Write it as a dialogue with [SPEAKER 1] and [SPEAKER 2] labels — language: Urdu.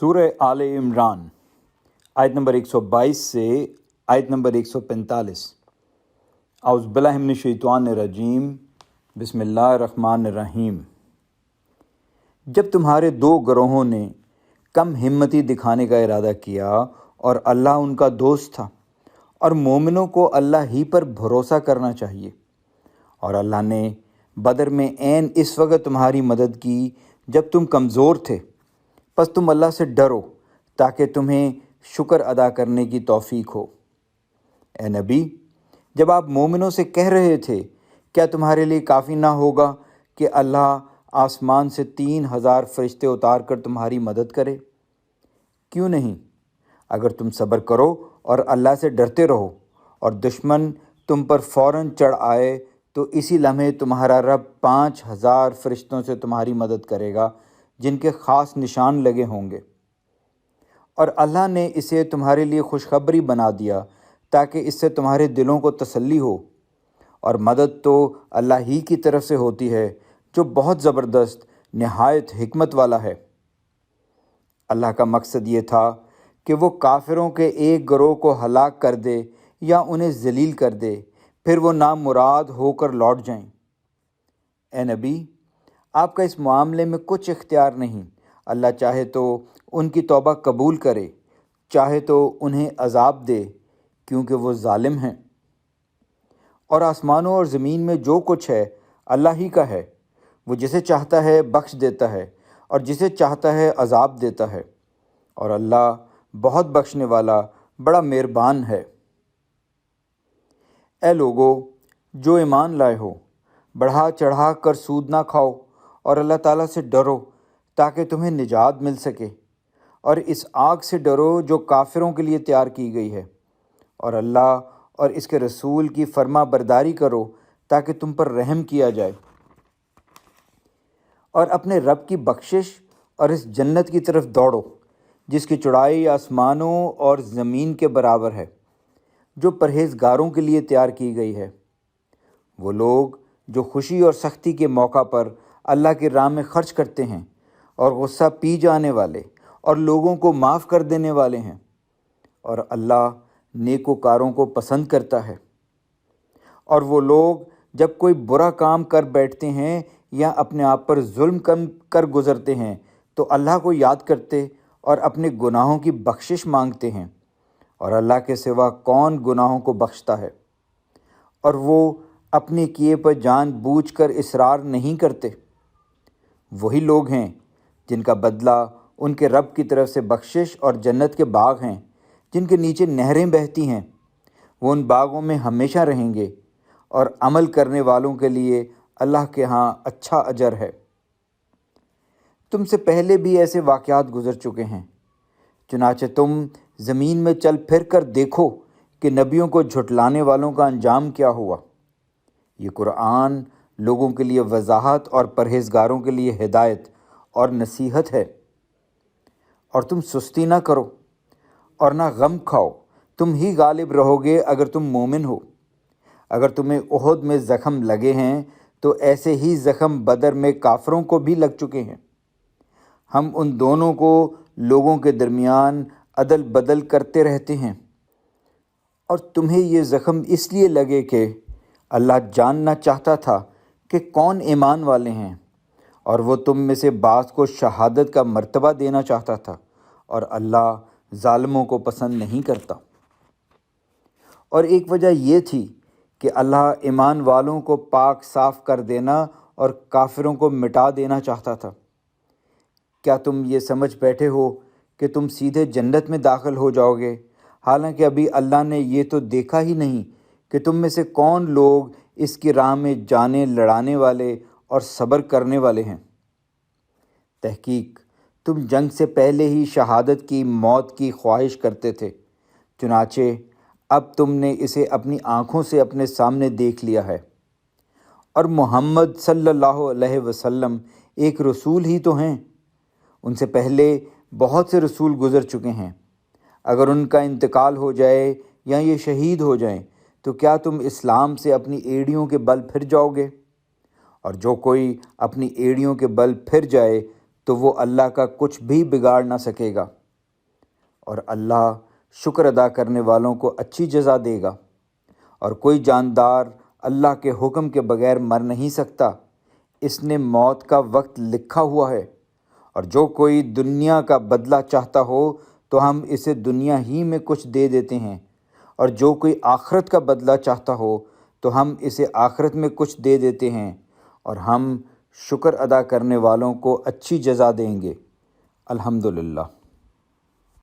[SPEAKER 1] سورہ آل عمران آیت نمبر 122 سے آیت نمبر 145۔ اعوذ باللہ من الشیطان الرجیم، بسم اللہ الرحمن الرحیم۔ جب تمہارے دو گروہوں نے کم ہمتی دکھانے کا ارادہ کیا اور اللہ ان کا دوست تھا، اور مومنوں کو اللہ ہی پر بھروسہ کرنا چاہیے، اور اللہ نے بدر میں عین اس وقت تمہاری مدد کی جب تم کمزور تھے، پس تم اللہ سے ڈرو تاکہ تمہیں شکر ادا کرنے کی توفیق ہو۔ اے نبی، جب آپ مومنوں سے کہہ رہے تھے کیا تمہارے لیے کافی نہ ہوگا کہ اللہ آسمان سے 3000 فرشتے اتار کر تمہاری مدد کرے؟ کیوں نہیں؟ اگر تم صبر کرو اور اللہ سے ڈرتے رہو اور دشمن تم پر فوراً چڑھ آئے تو اسی لمحے تمہارا رب 5000 فرشتوں سے تمہاری مدد کرے گا جن کے خاص نشان لگے ہوں گے، اور اللہ نے اسے تمہارے لیے خوشخبری بنا دیا تاکہ اس سے تمہارے دلوں کو تسلی ہو، اور مدد تو اللہ ہی کی طرف سے ہوتی ہے جو بہت زبردست نہایت حکمت والا ہے۔ اللہ کا مقصد یہ تھا کہ وہ کافروں کے ایک گروہ کو ہلاک کر دے یا انہیں ذلیل کر دے، پھر وہ نامراد ہو کر لوٹ جائیں۔ اے نبی، آپ کا اس معاملے میں کچھ اختیار نہیں، اللہ چاہے تو ان کی توبہ قبول کرے، چاہے تو انہیں عذاب دے، کیونکہ وہ ظالم ہیں۔ اور آسمانوں اور زمین میں جو کچھ ہے اللہ ہی کا ہے، وہ جسے چاہتا ہے بخش دیتا ہے اور جسے چاہتا ہے عذاب دیتا ہے، اور اللہ بہت بخشنے والا بڑا مہربان ہے۔ اے لوگو جو ایمان لائے ہو، بڑھا چڑھا کر سود نہ کھاؤ اور اللہ تعالیٰ سے ڈرو تاکہ تمہیں نجات مل سکے، اور اس آگ سے ڈرو جو کافروں کے لیے تیار کی گئی ہے، اور اللہ اور اس کے رسول کی فرما برداری کرو تاکہ تم پر رحم کیا جائے، اور اپنے رب کی بخشش اور اس جنت کی طرف دوڑو جس کی چوڑائی آسمانوں اور زمین کے برابر ہے، جو پرہیزگاروں کے لیے تیار کی گئی ہے۔ وہ لوگ جو خوشی اور سختی کے موقع پر اللہ کی راہ میں خرچ کرتے ہیں اور غصہ پی جانے والے اور لوگوں کو معاف کر دینے والے ہیں، اور اللہ نیکوکاروں کو پسند کرتا ہے۔ اور وہ لوگ جب کوئی برا کام کر بیٹھتے ہیں یا اپنے آپ پر ظلم کر گزرتے ہیں تو اللہ کو یاد کرتے اور اپنے گناہوں کی بخشش مانگتے ہیں، اور اللہ کے سوا کون گناہوں کو بخشتا ہے، اور وہ اپنے کیے پر جان بوجھ کر اصرار نہیں کرتے۔ وہی لوگ ہیں جن کا بدلہ ان کے رب کی طرف سے بخشش اور جنت کے باغ ہیں جن کے نیچے نہریں بہتی ہیں، وہ ان باغوں میں ہمیشہ رہیں گے، اور عمل کرنے والوں کے لیے اللہ کے ہاں اچھا اجر ہے۔ تم سے پہلے بھی ایسے واقعات گزر چکے ہیں، چنانچہ تم زمین میں چل پھر کر دیکھو کہ نبیوں کو جھٹلانے والوں کا انجام کیا ہوا۔ یہ قرآن لوگوں کے لیے وضاحت اور پرہیزگاروں کے لیے ہدایت اور نصیحت ہے۔ اور تم سستی نہ کرو اور نہ غم کھاؤ، تم ہی غالب رہو گے اگر تم مومن ہو۔ اگر تمہیں احد میں زخم لگے ہیں تو ایسے ہی زخم بدر میں کافروں کو بھی لگ چکے ہیں۔ ہم ان دونوں کو لوگوں کے درمیان عدل بدل کرتے رہتے ہیں، اور تمہیں یہ زخم اس لیے لگے کہ اللہ جاننا چاہتا تھا کہ کون ایمان والے ہیں، اور وہ تم میں سے بعض کو شہادت کا مرتبہ دینا چاہتا تھا، اور اللہ ظالموں کو پسند نہیں کرتا۔ اور ایک وجہ یہ تھی کہ اللہ ایمان والوں کو پاک صاف کر دینا اور کافروں کو مٹا دینا چاہتا تھا۔ کیا تم یہ سمجھ بیٹھے ہو کہ تم سیدھے جنت میں داخل ہو جاؤ گے، حالانکہ ابھی اللہ نے یہ تو دیکھا ہی نہیں کہ تم میں سے کون لوگ اس کی راہ میں جانیں لڑانے والے اور صبر کرنے والے ہیں۔ تحقیق تم جنگ سے پہلے ہی شہادت کی موت کی خواہش کرتے تھے، چنانچہ اب تم نے اسے اپنی آنکھوں سے اپنے سامنے دیکھ لیا ہے۔ اور محمد صلی اللہ علیہ وسلم ایک رسول ہی تو ہیں، ان سے پہلے بہت سے رسول گزر چکے ہیں۔ اگر ان کا انتقال ہو جائے یا یہ شہید ہو جائیں تو کیا تم اسلام سے اپنی ایڑیوں کے بل پھر جاؤ گے؟ اور جو کوئی اپنی ایڑیوں کے بل پھر جائے تو وہ اللہ کا کچھ بھی بگاڑ نہ سکے گا، اور اللہ شکر ادا کرنے والوں کو اچھی جزا دے گا۔ اور کوئی جاندار اللہ کے حکم کے بغیر مر نہیں سکتا، اس نے موت کا وقت لکھا ہوا ہے۔ اور جو کوئی دنیا کا بدلہ چاہتا ہو تو ہم اسے دنیا ہی میں کچھ دے دیتے ہیں، اور جو کوئی آخرت کا بدلہ چاہتا ہو تو ہم اسے آخرت میں کچھ دے دیتے ہیں، اور ہم شکر ادا کرنے والوں کو اچھی جزا دیں گے۔ الحمدللہ۔